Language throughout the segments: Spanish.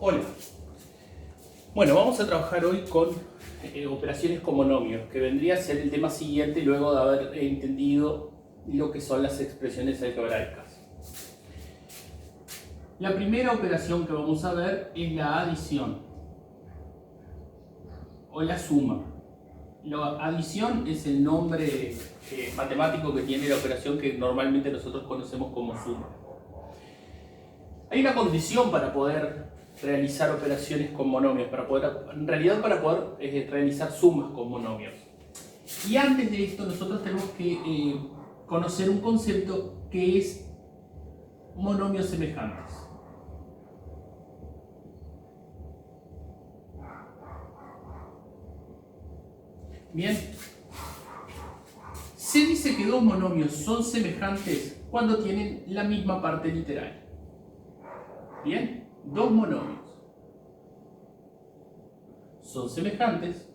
Hola. Bueno, vamos a trabajar hoy con operaciones con monomios, que vendría a ser el tema siguiente luego de haber entendido lo que son las expresiones algebraicas. La primera operación que vamos a ver es la adición o la suma. La adición es el nombre matemático que tiene la operación que normalmente nosotros conocemos como suma. Hay una condición para poder realizar operaciones con monomios, para poder realizar sumas con monomios. Y antes de esto nosotros tenemos que conocer un concepto que es monomios semejantes. Bien, se dice que dos monomios son semejantes cuando tienen la misma parte literal. Bien, dos monomios son semejantes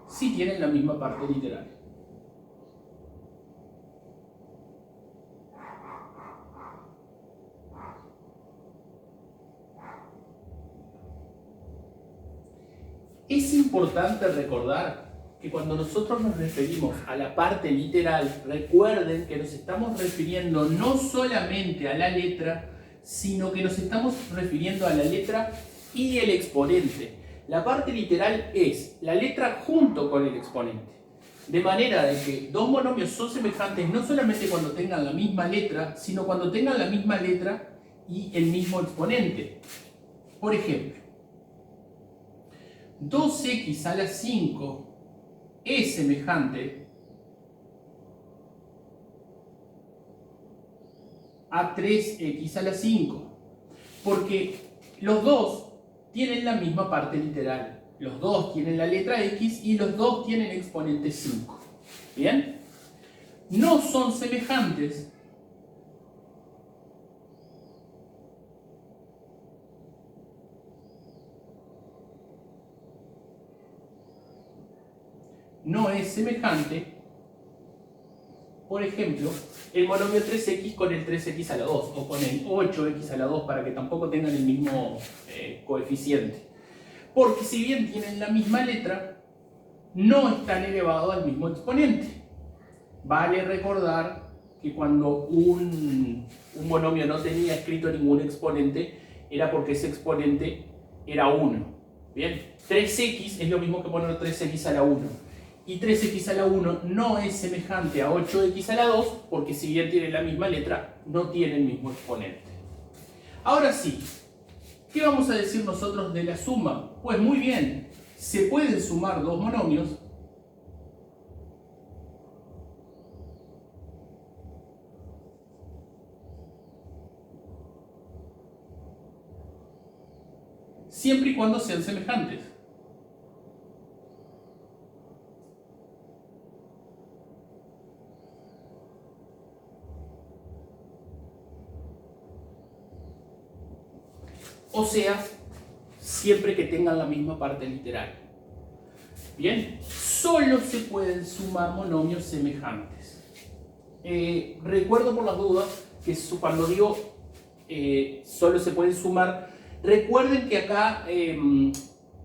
si tienen la misma parte literal. Es importante recordar que cuando nosotros nos referimos a la parte literal, recuerden que nos estamos refiriendo no solamente a la letra, sino que nos estamos refiriendo a la letra y el exponente. La parte literal es la letra junto con el exponente. De manera de que dos monomios son semejantes no solamente cuando tengan la misma letra, sino cuando tengan la misma letra y el mismo exponente. Por ejemplo, 2x a la 5 es semejante a 3x a la 5, porque los dos tienen la misma parte literal. Los dos tienen la letra x y los dos tienen exponente 5. ¿Bien? No son semejantes no es semejante, por ejemplo, el monomio 3x con el 3x a la 2 o con el 8x a la 2 para que tampoco tengan el mismo coeficiente. Porque si bien tienen la misma letra, no están elevados al mismo exponente. Vale recordar que cuando un monomio no tenía escrito ningún exponente, era porque ese exponente era 1. Bien, 3x es lo mismo que poner 3x a la 1. Y 3x a la 1 no es semejante a 8x a la 2, porque si bien tiene la misma letra, no tiene el mismo exponente. Ahora sí, ¿qué vamos a decir nosotros de la suma? Pues muy bien, se pueden sumar dos monomios siempre y cuando sean semejantes. O sea, siempre que tengan la misma parte literal. Bien, solo se pueden sumar monomios semejantes. Recuerdo por las dudas que cuando digo solo se pueden sumar, recuerden que acá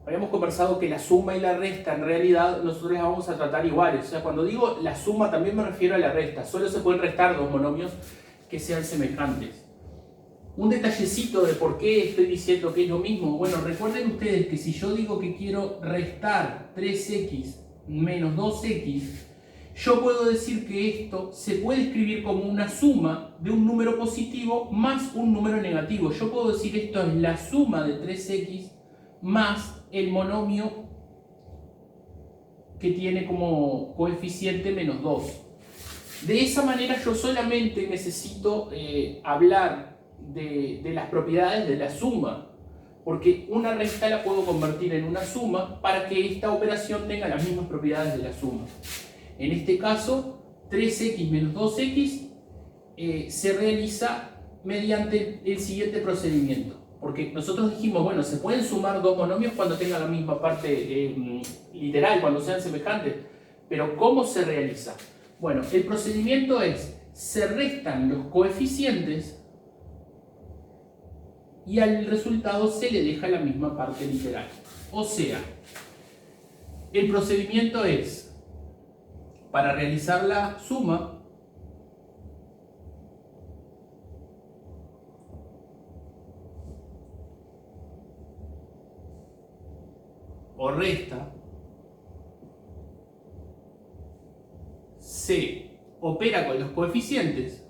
habíamos conversado que la suma y la resta en realidad nosotros las vamos a tratar iguales. O sea, cuando digo la suma también me refiero a la resta. Solo se pueden restar dos monomios que sean semejantes. Un detallecito de por qué estoy diciendo que es lo mismo. Bueno, recuerden ustedes que si yo digo que quiero restar 3x menos 2x, yo puedo decir que esto se puede escribir como una suma de un número positivo más un número negativo. Yo puedo decir esto es la suma de 3x más el monomio que tiene como coeficiente menos 2. De esa manera yo solamente necesito hablar de las propiedades de la suma, porque una resta la puedo convertir en una suma para que esta operación tenga las mismas propiedades de la suma. En este caso, 3x menos 2x se realiza mediante el siguiente procedimiento, porque nosotros dijimos, bueno, se pueden sumar dos monomios cuando tengan la misma parte literal, cuando sean semejantes, pero ¿cómo se realiza? Bueno, el procedimiento es, se restan los coeficientes y al resultado se le deja la misma parte literal. O sea, el procedimiento es, para realizar la suma, o resta, se opera con los coeficientes.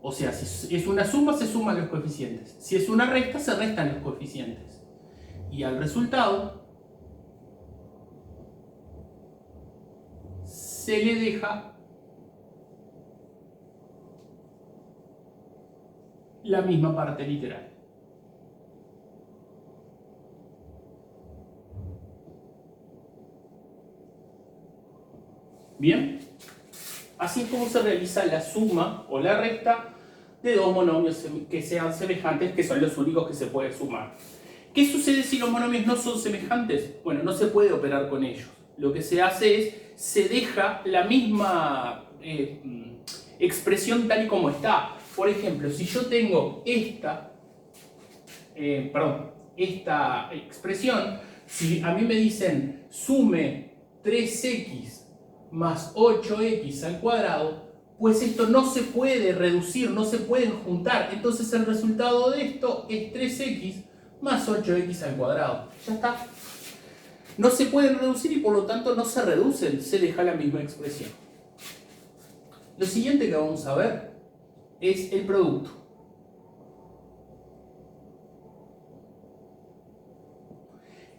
O sea, si es una suma, se suman los coeficientes. Si es una resta, se restan los coeficientes. Y al resultado se le deja la misma parte literal. Bien, así es como se realiza la suma o la resta de dos monomios que sean semejantes, que son los únicos que se pueden sumar. ¿Qué sucede si los monomios no son semejantes? Bueno, no se puede operar con ellos. Lo que se hace es, se deja la misma expresión tal y como está. Por ejemplo, si yo tengo esta expresión, si a mí me dicen sume 3x más 8x al cuadrado, pues esto no se puede reducir, no se pueden juntar. Entonces el resultado de esto es 3x más 8x al cuadrado. Ya está. No se pueden reducir y por lo tanto no se reducen, se deja la misma expresión. Lo siguiente que vamos a ver es el producto.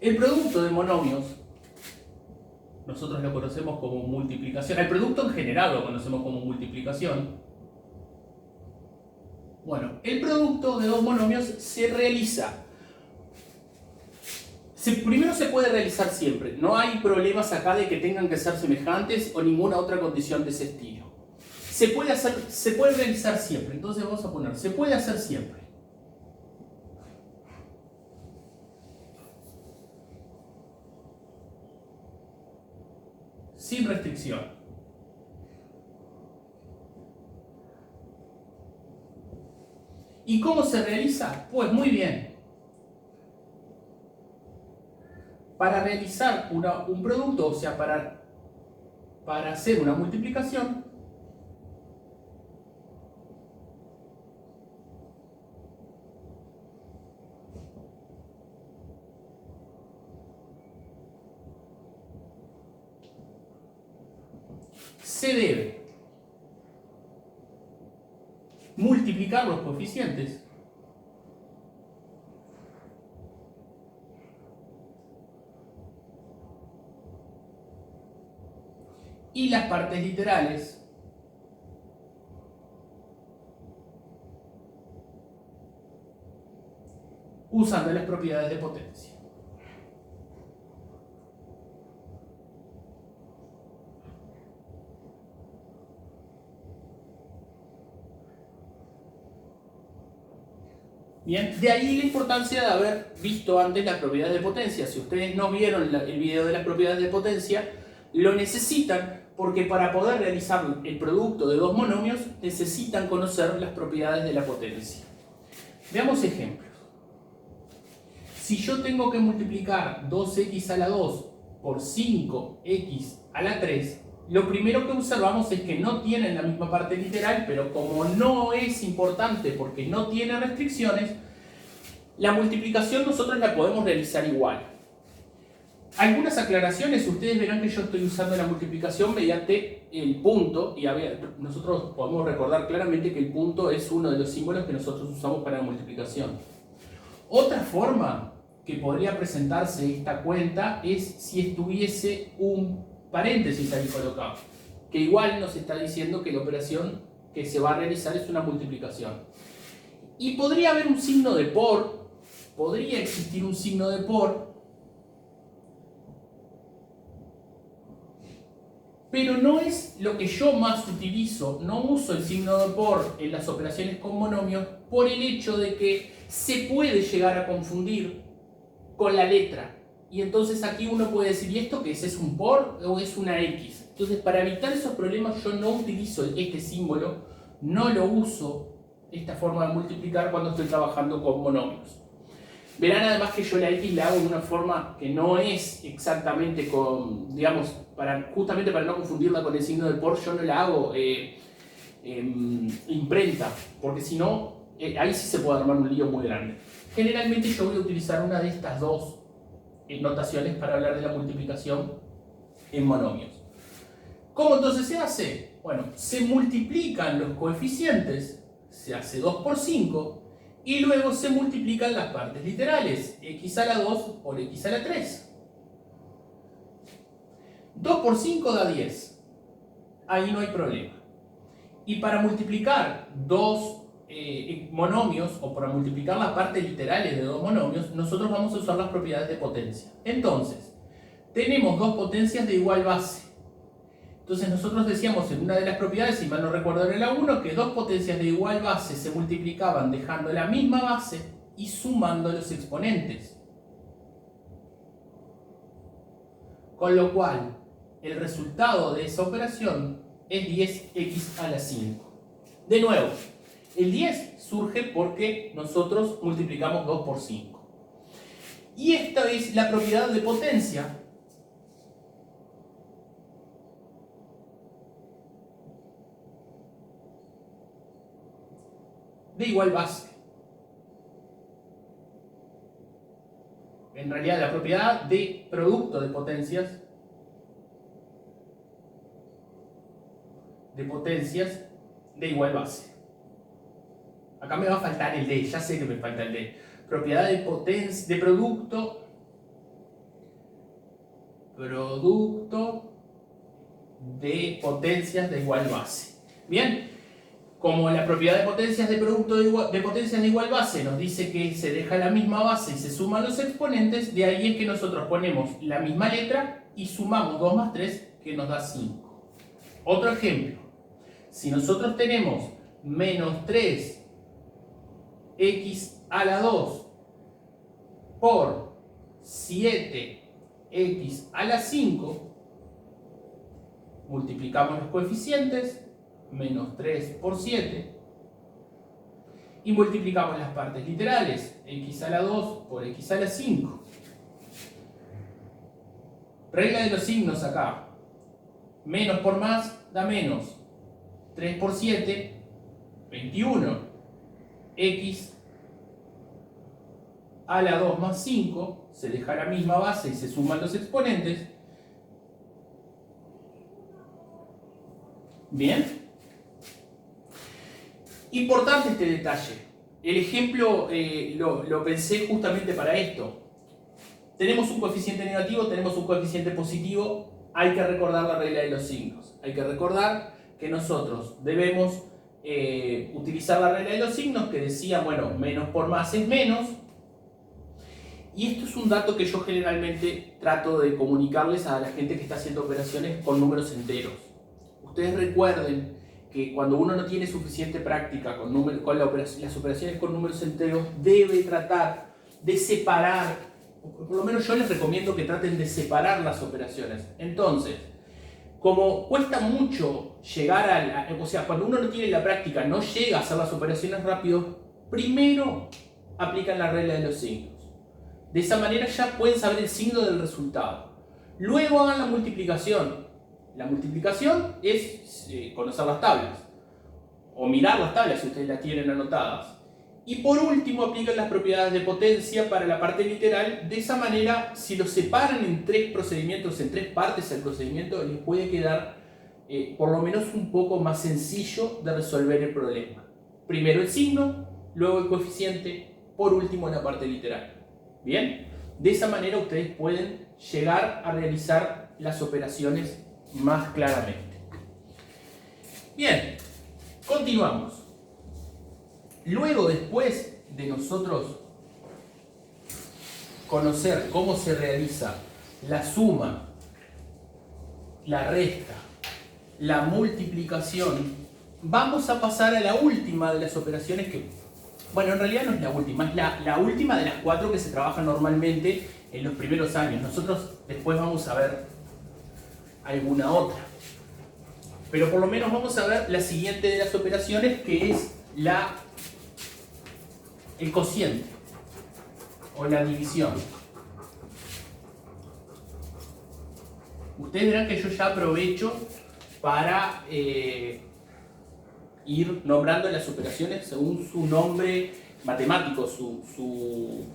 El producto de monomios, nosotros lo conocemos como multiplicación. El producto en general lo conocemos como multiplicación. Bueno, el producto de dos monomios se realiza. Primero se puede realizar siempre. No hay problemas acá de que tengan que ser semejantes o ninguna otra condición de ese estilo. Se puede realizar siempre. Entonces vamos a poner, se puede hacer siempre. Sin restricción. ¿Y cómo se realiza? Pues muy bien. Para realizar un producto, o sea, para hacer una multiplicación, se debe multiplicar los coeficientes y las partes literales usando las propiedades de potencia. Bien, de ahí la importancia de haber visto antes las propiedades de potencia. Si ustedes no vieron el video de las propiedades de potencia, lo necesitan porque para poder realizar el producto de dos monomios necesitan conocer las propiedades de la potencia. Veamos ejemplos. Si yo tengo que multiplicar 2x a la 2 por 5x a la 3, lo primero que observamos es que no tienen la misma parte literal, pero como no es importante porque no tiene restricciones, la multiplicación nosotros la podemos realizar igual. Algunas aclaraciones, ustedes verán que yo estoy usando la multiplicación mediante el punto, y a ver, nosotros podemos recordar claramente que el punto es uno de los símbolos que nosotros usamos para la multiplicación. Otra forma que podría presentarse esta cuenta es si estuviese un paréntesis ahí colocado, que igual nos está diciendo que la operación que se va a realizar es una multiplicación. Y podría haber un signo de por, podría existir un signo de por, pero no es lo que yo más utilizo. No uso el signo de por en las operaciones con monomios por el hecho de que se puede llegar a confundir con la letra. Y entonces aquí uno puede decir, ¿y esto qué es? ¿Es un por o es una X? Entonces, para evitar esos problemas, yo no utilizo este símbolo, no lo uso, esta forma de multiplicar, cuando estoy trabajando con monomios. Verán además que yo la X la hago de una forma que no es exactamente con, digamos, justamente para no confundirla con el signo del por, yo no la hago imprenta, porque si no, ahí sí se puede armar un lío muy grande. Generalmente yo voy a utilizar una de estas dos notaciones para hablar de la multiplicación en monomios. ¿Cómo entonces se hace? Bueno, se multiplican los coeficientes, se hace 2 por 5, y luego se multiplican las partes literales, x a la 2 por x a la 3. 2 por 5 da 10, ahí no hay problema. Y para multiplicar dos monomios, o para multiplicar las partes literales de dos monomios, nosotros vamos a usar las propiedades de potencia. Entonces, tenemos dos potencias de igual base. Entonces nosotros decíamos en una de las propiedades, si mal no recuerdo era la 1, que dos potencias de igual base se multiplicaban dejando la misma base y sumando los exponentes. Con lo cual, el resultado de esa operación es 10x a la 5. De nuevo, el 10 surge porque nosotros multiplicamos 2 por 5. Y esta es la propiedad de potencia de igual base. En realidad, la propiedad de producto de potencias de igual base. Acá me va a faltar el D, ya sé que me falta el D. Propiedad de potencia, de producto de potencias de igual base. Bien, como la propiedad de potencias de producto de potencias de igual base nos dice que se deja la misma base y se suman los exponentes, de ahí es que nosotros ponemos la misma letra y sumamos 2 más 3, que nos da 5. Otro ejemplo, si nosotros tenemos menos 3x a la 2 por 7x a la 5, multiplicamos los coeficientes, menos 3 por 7, y multiplicamos las partes literales, x a la 2 por x a la 5. Regla de los signos acá. Menos por más da menos. 3 por 7, 21. X a la 2 más 5, se deja la misma base y se suman los exponentes. Bien. Importante este detalle. El ejemplo lo pensé justamente para esto. Tenemos un coeficiente negativo, tenemos un coeficiente positivo. Hay que recordar la regla de los signos. Hay que recordar que nosotros debemos utilizar la regla de los signos, que decía, bueno, menos por más es menos. Y esto es un dato que yo generalmente trato de comunicarles a la gente que está haciendo operaciones con números enteros. Ustedes recuerden que cuando uno no tiene suficiente práctica con las operaciones con números enteros, debe tratar de separar, por lo menos yo les recomiendo que traten de separar las operaciones. Entonces, como cuesta mucho llegar o sea, cuando uno no tiene la práctica, no llega a hacer las operaciones rápido, primero aplican la regla de los signos. De esa manera ya pueden saber el signo del resultado. Luego hagan la multiplicación. La multiplicación es conocer las tablas, o mirar las tablas si ustedes las tienen anotadas. Y por último aplican las propiedades de potencia para la parte literal. De esa manera, si lo separan en tres procedimientos, en tres partes el procedimiento, les puede quedar por lo menos un poco más sencillo de resolver el problema. Primero el signo, luego el coeficiente, por último la parte literal. Bien, de esa manera ustedes pueden llegar a realizar las operaciones más claramente. Bien, continuamos. Luego, después de nosotros conocer cómo se realiza la suma, la resta, la multiplicación, vamos a pasar a la última de las operaciones que, bueno, en realidad no es la última, es la última de las 4 que se trabajan normalmente en los primeros años. Nosotros después vamos a ver alguna otra. Pero por lo menos vamos a ver la siguiente de las operaciones, que es el cociente o la división. Ustedes verán que yo ya aprovecho para ir nombrando las operaciones según su nombre matemático, su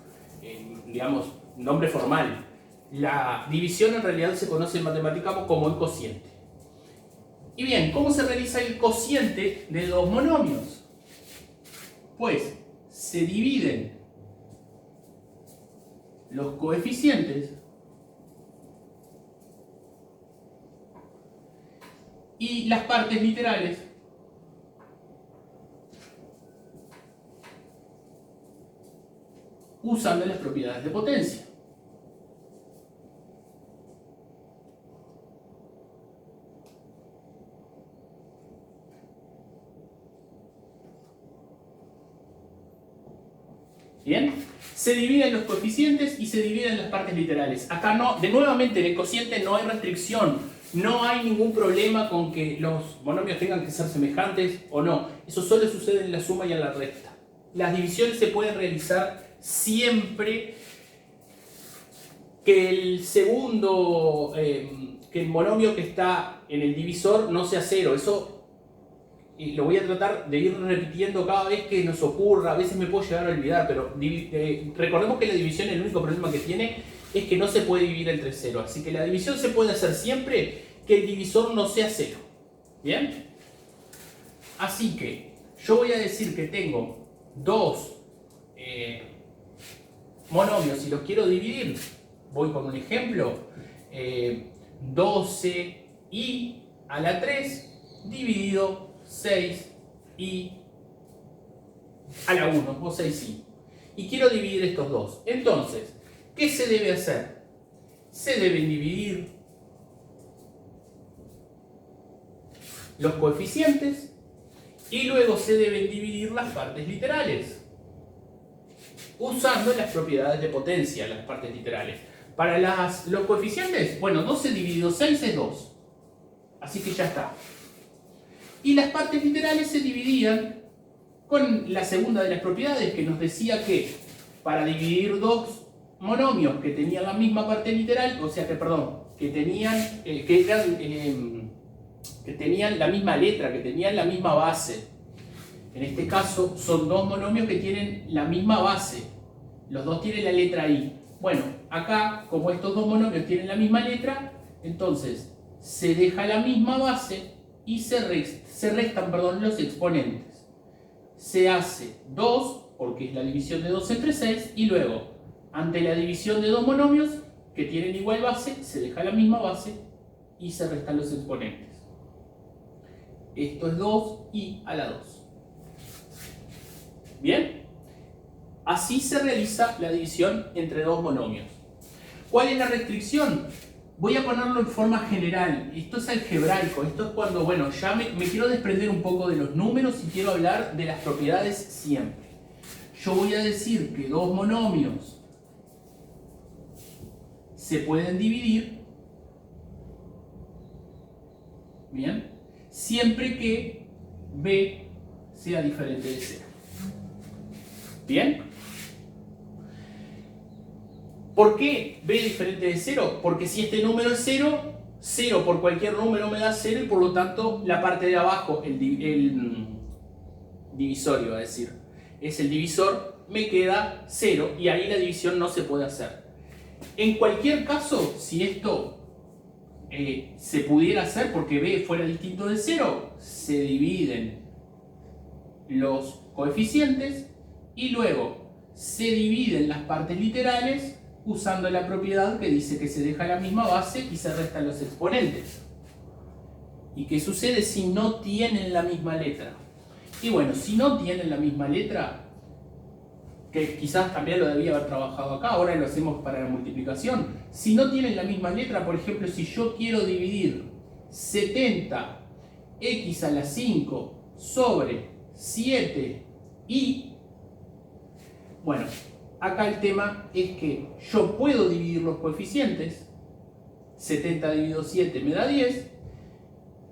digamos, nombre formal. La división en realidad se conoce en matemática como el cociente. Y bien, ¿cómo se realiza el cociente de dos monomios? Pues se dividen los coeficientes y las partes literales usando las propiedades de potencia. Bien, se dividen los coeficientes y se dividen las partes literales. Acá no, nuevamente en el cociente no hay restricción, no hay ningún problema con que los monomios tengan que ser semejantes o no. Eso solo sucede en la suma y en la resta. Las divisiones se pueden realizar siempre que el segundo, que el monomio que está en el divisor no sea cero. Eso lo voy a tratar de ir repitiendo cada vez que nos ocurra. A veces me puedo llegar a olvidar, pero recordemos que la división, el único problema que tiene es que no se puede dividir entre cero. Así que la división se puede hacer siempre que el divisor no sea cero. ¿Bien? Así que yo voy a decir que tengo dos monomios y los quiero dividir. Voy con un ejemplo. 12i a la 3 dividido 6i a la 1 o 6i. Y quiero dividir estos dos. Entonces, ¿qué se debe hacer? Se deben dividir los coeficientes y luego se deben dividir las partes literales usando las propiedades de potencia, las partes literales. Para los coeficientes, bueno, 12 dividido 6 es 2. Así que ya está. Y las partes literales se dividían con la segunda de las propiedades, que nos decía que para dividir dos monomios que tenían la misma parte literal, o sea que, perdón, que tenían la misma letra, que tenían la misma base. En este caso son dos monomios que tienen la misma base. Los dos tienen la letra I. Bueno, acá, como estos dos monomios tienen la misma letra, entonces se deja la misma base y se restan los exponentes. Se hace 2, porque es la división de 2 entre 6, y luego, ante la división de dos monomios que tienen igual base, se deja la misma base y se restan los exponentes. Esto es 2i a la 2. ¿Bien? Así se realiza la división entre dos monomios. ¿Cuál es la restricción? Voy a ponerlo en forma general. Esto es algebraico. Esto es cuando, bueno, ya me quiero desprender un poco de los números y quiero hablar de las propiedades siempre. Yo voy a decir que dos monomios se pueden dividir, ¿bien?, siempre que b sea diferente de 0. ¿Bien? ¿Por qué b diferente de 0? Porque si este número es 0, 0 por cualquier número me da 0 y por lo tanto la parte de abajo, el divisorio, es decir, es el divisor, me queda 0 y ahí la división no se puede hacer. En cualquier caso, si esto se pudiera hacer porque b fuera distinto de 0, se dividen los coeficientes y luego se dividen las partes literales usando la propiedad que dice que se deja la misma base y se restan los exponentes. ¿Y qué sucede si no tienen la misma letra? Y bueno, si no tienen la misma letra, que quizás también lo debía haber trabajado acá, ahora lo hacemos para la multiplicación. Si no tienen la misma letra, por ejemplo, si yo quiero dividir 70x a la 5 sobre 7i, bueno, acá el tema es que yo puedo dividir los coeficientes, 70 dividido 7 me da 10,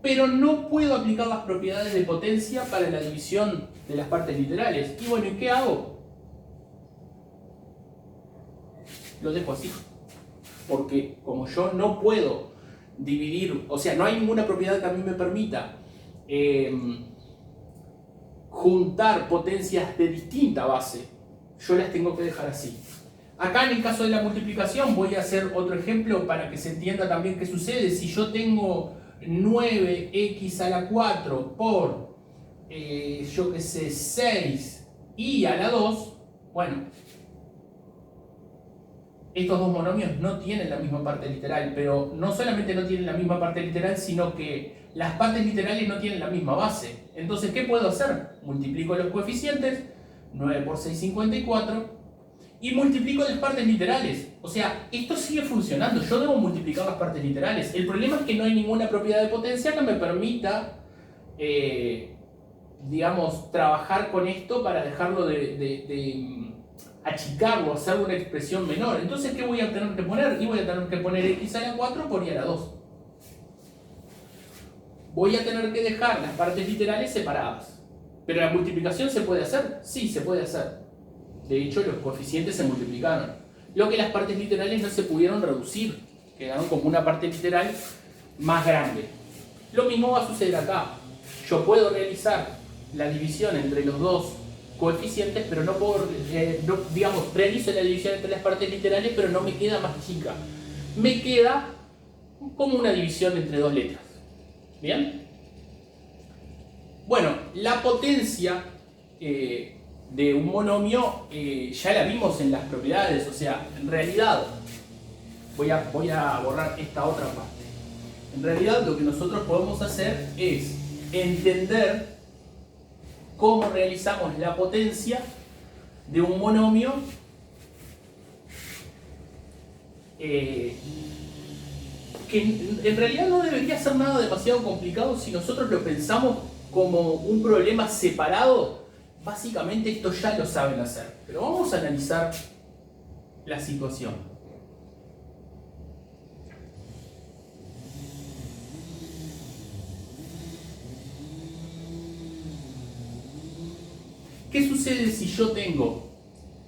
pero no puedo aplicar las propiedades de potencia para la división de las partes literales. Y bueno, ¿y qué hago? Lo dejo así. Porque como yo no puedo dividir, o sea, no hay ninguna propiedad que a mí me permita juntar potencias de distinta base, yo las tengo que dejar así. Acá en el caso de la multiplicación voy a hacer otro ejemplo para que se entienda también qué sucede. Si yo tengo 9x a la 4 por, yo qué sé, 6y a la 2, bueno, estos dos monomios no tienen la misma parte literal, pero no solamente no tienen la misma parte literal, sino que las partes literales no tienen la misma base. Entonces, ¿qué puedo hacer? Multiplico los coeficientes, 9 por 6, 54, y multiplico las partes literales. O sea, esto sigue funcionando, yo debo multiplicar las partes literales. El problema es que no hay ninguna propiedad de potencia que me permita, digamos, trabajar con esto para dejarlo achicarlo, hacer una expresión menor. Entonces, ¿qué voy a tener que poner? Y voy a tener que poner x a la 4 por y a la 2. Voy a tener que dejar las partes literales separadas. ¿Pero la multiplicación se puede hacer? Sí, se puede hacer. De hecho, los coeficientes se multiplicaron. Lo que las partes literales no se pudieron reducir. Quedaron como una parte literal más grande. Lo mismo va a suceder acá. Yo puedo realizar la división entre los dos coeficientes, pero no puedo, digamos, realizo la división entre las partes literales, pero no me queda más chica. Me queda como una división entre dos letras. ¿Bien? Bueno, la potencia de un monomio ya la vimos en las propiedades, o sea, en realidad, voy a borrar esta otra parte. En realidad lo que nosotros podemos hacer es entender cómo realizamos la potencia de un monomio que en realidad no debería ser nada demasiado complicado si nosotros lo pensamos como un problema separado. Básicamente esto ya lo saben hacer, pero vamos a analizar la situación. ¿Qué sucede si yo tengo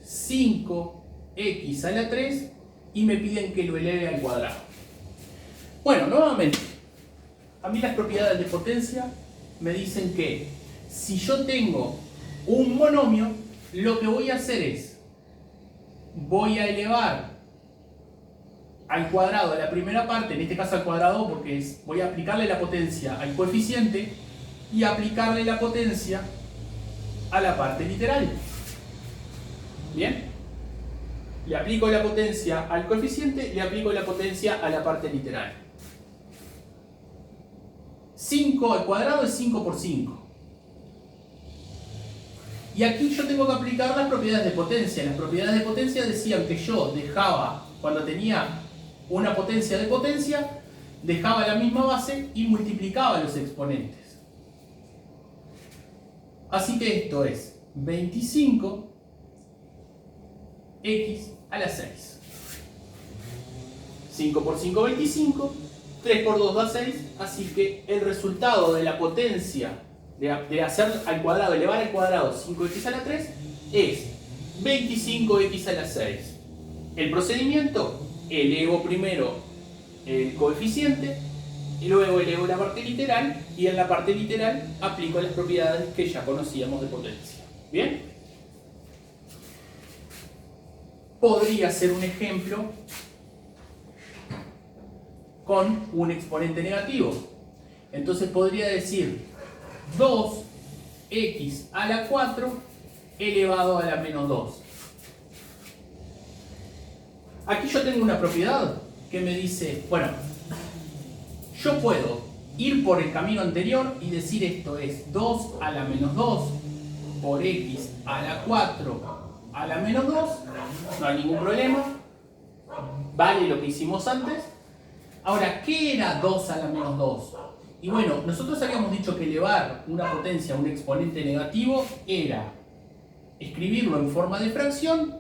5x a la 3 y me piden que lo eleve al cuadrado? Bueno, nuevamente, a mí las propiedades de potencia me dicen que si yo tengo un monomio, lo que voy a hacer es, voy a elevar al cuadrado la primera parte, en este caso al cuadrado porque voy a aplicarle la potencia al coeficiente y aplicarle la potencia a la parte literal. ¿Bien? Le aplico la potencia al coeficiente, le aplico la potencia a la parte literal. 5 al cuadrado es 5 por 5. Y aquí yo tengo que aplicar las propiedades de potencia. Las propiedades de potencia decían que yo dejaba, cuando tenía una potencia de potencia, dejaba la misma base y multiplicaba los exponentes. Así que esto es 25x a la 6. 5 por 5, 25. 3 por 2 da 6. Así que el resultado de la potencia de hacer al cuadrado, elevar al cuadrado 5x a la 3 es 25x a la 6. El procedimiento, elevo primero el coeficiente y luego elevo la parte literal y en la parte literal aplico las propiedades que ya conocíamos de potencia. ¿Bien? Podría ser un ejemplo con un exponente negativo. Entonces podría decir 2x a la 4 elevado a la menos 2. Aquí yo tengo una propiedad que me dice, bueno, yo puedo ir por el camino anterior y decir esto es 2 a la menos 2 por x a la 4 a la menos 2, no hay ningún problema, vale lo que hicimos antes. Ahora, ¿qué era 2 a la menos 2? Y bueno, nosotros habíamos dicho que elevar una potencia a un exponente negativo era escribirlo en forma de fracción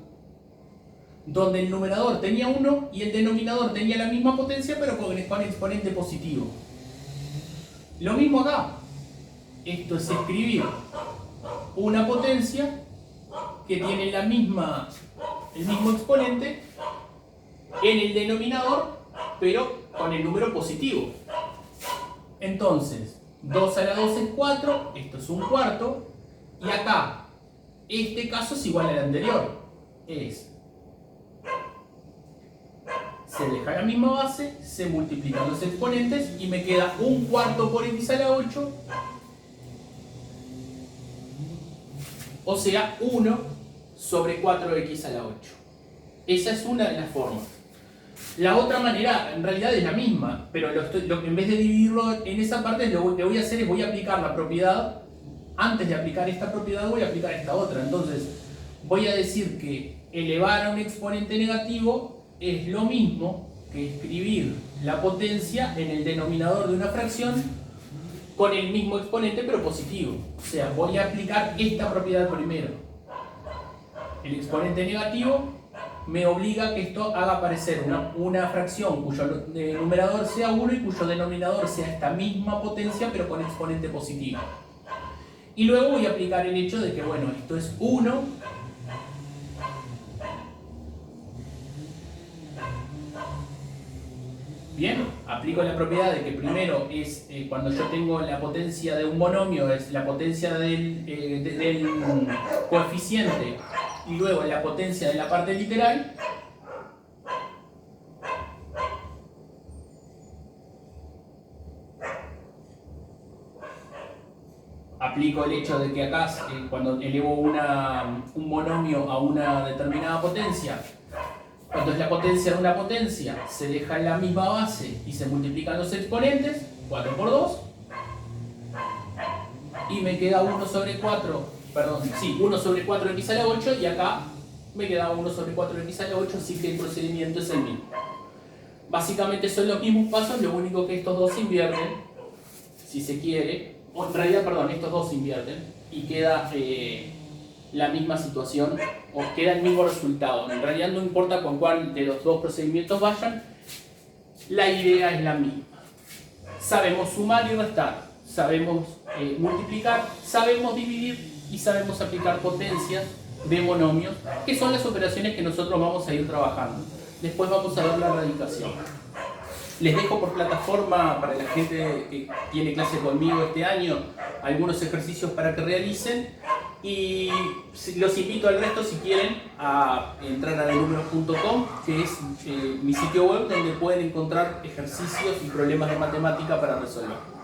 donde el numerador tenía 1 y el denominador tenía la misma potencia pero con exponente positivo. Lo mismo acá. Esto es escribir una potencia que tiene el mismo exponente en el denominador pero con el número positivo. Entonces, 2 a la 2 es 4, esto es un cuarto, y acá, este caso es igual al anterior. Se deja la misma base, se multiplican los exponentes y me queda un cuarto por x a la 8, o sea, 1 sobre 4x a la 8. Esa es una de las formas. La otra manera en realidad es la misma, pero en vez de dividirlo en esa parte, lo que voy a hacer es voy a aplicar la propiedad. Antes de aplicar esta propiedad voy a aplicar esta otra. Entonces voy a decir que elevar a un exponente negativo es lo mismo que escribir la potencia en el denominador de una fracción con el mismo exponente pero positivo. O sea, voy a aplicar esta propiedad primero. El exponente negativo me obliga a que esto haga aparecer una fracción cuyo numerador sea 1 y cuyo denominador sea esta misma potencia pero con exponente positivo. Y luego voy a aplicar el hecho de que, bueno, esto es 1 bien, aplico la propiedad de que primero es cuando yo tengo la potencia de un monomio es la potencia del coeficiente y luego la potencia de la parte literal. Aplico el hecho de que acá, cuando elevo un monomio a una determinada potencia, cuando es la potencia de una potencia, se deja en la misma base y se multiplican los exponentes, 4 por 2, y me queda 1 sobre 4 x a la 8, y acá me queda 1 sobre 4 x a la 8, así que el procedimiento es el mismo. Básicamente son los mismos pasos, lo único que estos dos se invierten, si se quiere, o en realidad, perdón, estos dos se invierten, y queda la misma situación, o queda el mismo resultado. En realidad no importa con cuál de los dos procedimientos vayan, la idea es la misma. Sabemos sumar y restar, sabemos multiplicar, sabemos dividir y sabemos aplicar potencias de monomios, que son las operaciones que nosotros vamos a ir trabajando. Después vamos a ver la radicación. Les dejo por plataforma, para la gente que tiene clase conmigo este año, algunos ejercicios para que realicen, y los invito al resto, si quieren, a entrar a denúmeros.com, que es mi sitio web donde pueden encontrar ejercicios y problemas de matemática para resolver.